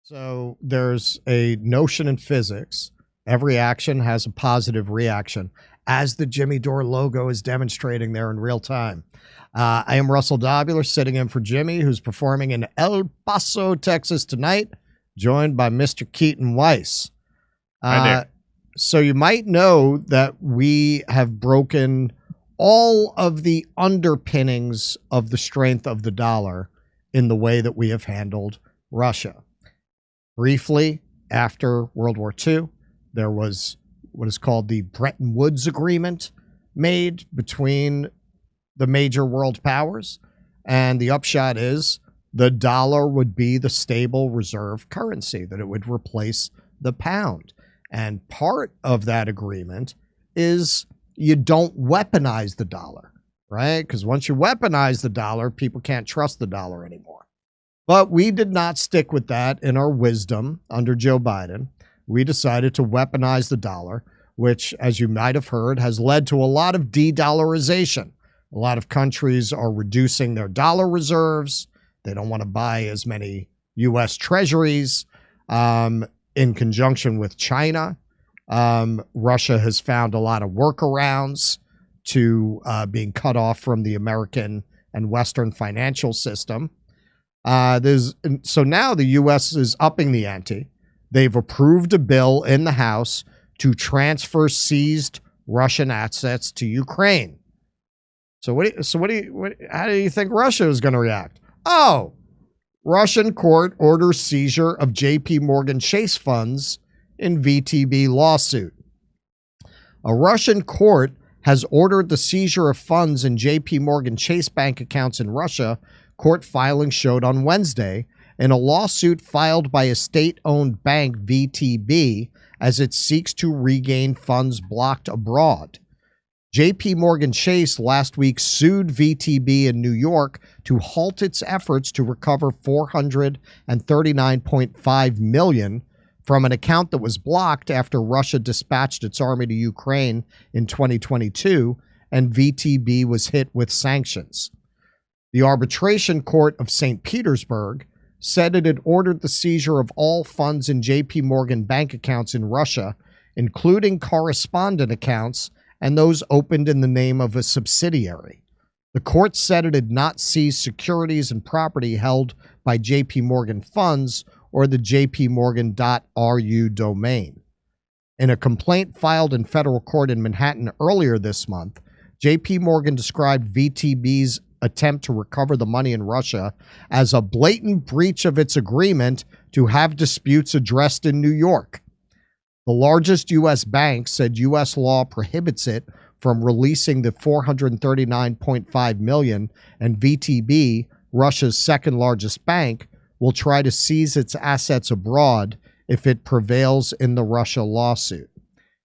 So there's a notion in physics. Every action has a positive reaction, as the Jimmy Dore logo is demonstrating there in real time. I am Russell Dobular, sitting in for Jimmy, who's performing in El Paso, Texas tonight, joined by Mr. Keaton Weiss. Hi there. So you might know that we have broken all of the underpinnings of the strength of the dollar in the way that we have handled Russia. Briefly, after World War II, there was what is called the Bretton Woods Agreement made between the major world powers. And the upshot is the dollar would be the stable reserve currency, that it would replace the pound. And part of that agreement is you don't weaponize the dollar, right? Because once you weaponize the dollar, people can't trust the dollar anymore. But we did not stick with that in our wisdom under Joe Biden. We decided to weaponize the dollar, which, as you might have heard, has led to a lot of de-dollarization. A lot of countries are reducing their dollar reserves. They don't want to buy as many U.S. treasuries. In conjunction with China, Russia has found a lot of workarounds to being cut off from the American and Western financial system. So now the U.S. is upping the ante. They've approved a bill in the House to transfer seized Russian assets to Ukraine. So how do you think Russia is going to react? Oh, Russian court orders seizure of J.P. Morgan Chase funds in VTB lawsuit. A Russian court has ordered the seizure of funds in J.P. Morgan Chase bank accounts in Russia, court filing showed on Wednesday, in a lawsuit filed by a state-owned bank, VTB, as it seeks to regain funds blocked abroad. J.P. Morgan Chase last week sued VTB in New York to halt its efforts to recover $439.5 million from an account that was blocked after Russia dispatched its army to Ukraine in 2022 and VTB was hit with sanctions. The Arbitration Court of St. Petersburg said it had ordered the seizure of all funds in J.P. Morgan bank accounts in Russia, including correspondent accounts and those opened in the name of a subsidiary. The court said it had not seized securities and property held by J.P. Morgan funds or the jpmorgan.ru domain. In a complaint filed in federal court in Manhattan earlier this month, J.P. Morgan described VTB's attempt to recover the money in Russia as a blatant breach of its agreement to have disputes addressed in New York. The largest U.S. bank said U.S. law prohibits it from releasing the $439.5 million, and VTB, Russia's second largest bank, will try to seize its assets abroad if it prevails in the Russia lawsuit.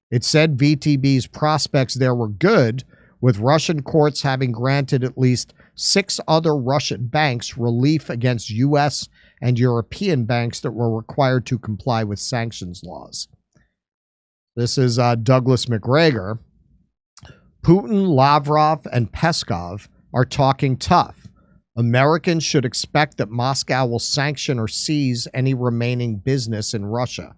It said VTB's prospects there were good, with Russian courts having granted at least 6 other Russian banks relief against U.S. and European banks that were required to comply with sanctions laws. This is Douglas McGregor. Putin, Lavrov, and Peskov are talking tough. Americans should expect that Moscow will sanction or seize any remaining business in Russia.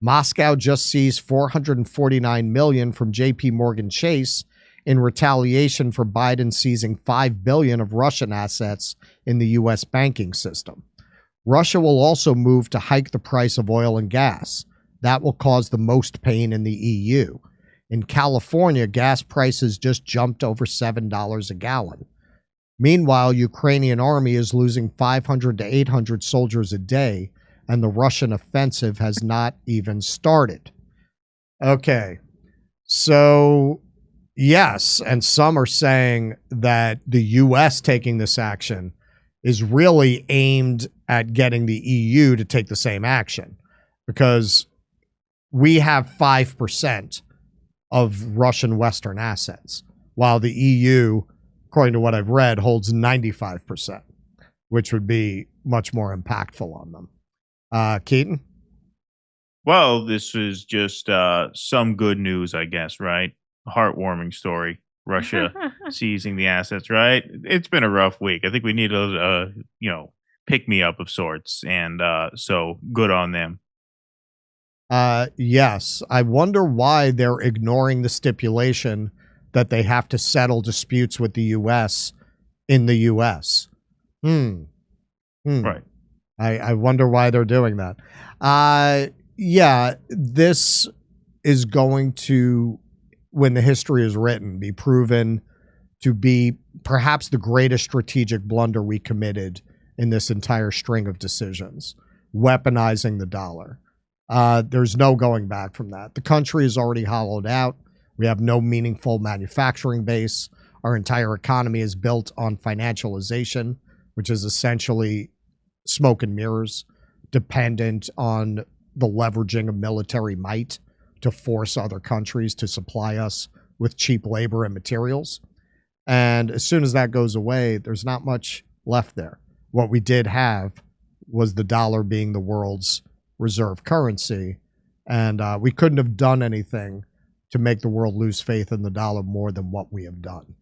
Moscow just seized $449 million from J.P. Morgan Chase in retaliation for Biden seizing $5 billion of Russian assets in the U.S. banking system. Russia will also move to hike the price of oil and gas. That will cause the most pain in the EU. In California, gas prices just jumped over $7 a gallon. Meanwhile, Ukrainian army is losing 500 to 800 soldiers a day, and the Russian offensive has not even started. Okay, so yes, and some are saying that the U.S. taking this action is really aimed at getting the EU to take the same action, because we have 5% of Russian Western assets, while the EU, according to what I've read, holds 95%, which would be much more impactful on them. Keaton? Well, this is just some good news, I guess, right? A heartwarming story. Russia seizing the assets, right? It's been a rough week. I think we need a pick-me-up of sorts. And so good on them. Yes. I wonder why they're ignoring the stipulation that they have to settle disputes with the U.S. in the U.S. Right. I wonder why they're doing that. Yeah, this is going to, when the history is written, be proven to be perhaps the greatest strategic blunder we committed in this entire string of decisions, weaponizing the dollar. There's no going back from that. The country is already hollowed out. We have no meaningful manufacturing base. Our entire economy is built on financialization, which is essentially smoke and mirrors, dependent on the leveraging of military might to force other countries to supply us with cheap labor and materials. And as soon as that goes away, there's not much left there. What we did have was the dollar being the world's reserve currency, and we couldn't have done anything to make the world lose faith in the dollar more than what we have done.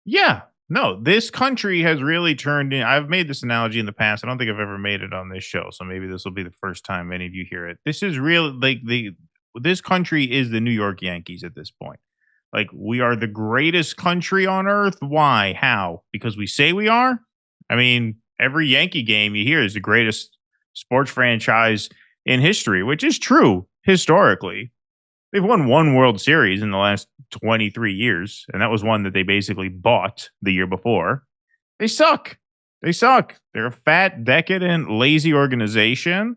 Yeah. No, this country has really turned in. I've made this analogy in the past. I don't think I've ever made it on this show, so maybe this will be the first time any of you hear it. This is really like this country is the New York Yankees at this point. Like, we are the greatest country on earth. Why? How? Because we say we are? I mean, every Yankee game you hear is the greatest sports franchise in history, which is true historically. They've won one World Series in the last 23 years, and that was one that they basically bought the year before. They suck. They suck. They're a fat, decadent, lazy organization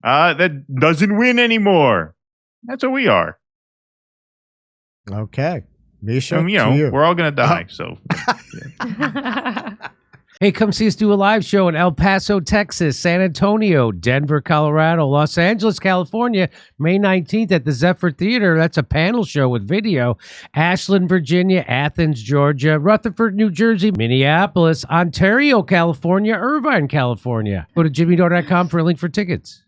that doesn't win anymore. That's what we are. Okay. Misha, and, we're all going to die, so... Yeah. Hey, come see us do a live show in El Paso, Texas, San Antonio, Denver, Colorado, Los Angeles, California, May 19th at the Zephyr Theater. That's a panel show with video. Ashland, Virginia, Athens, Georgia, Rutherford, New Jersey, Minneapolis, Ontario, California, Irvine, California. Go to jimmydore.com for a link for tickets.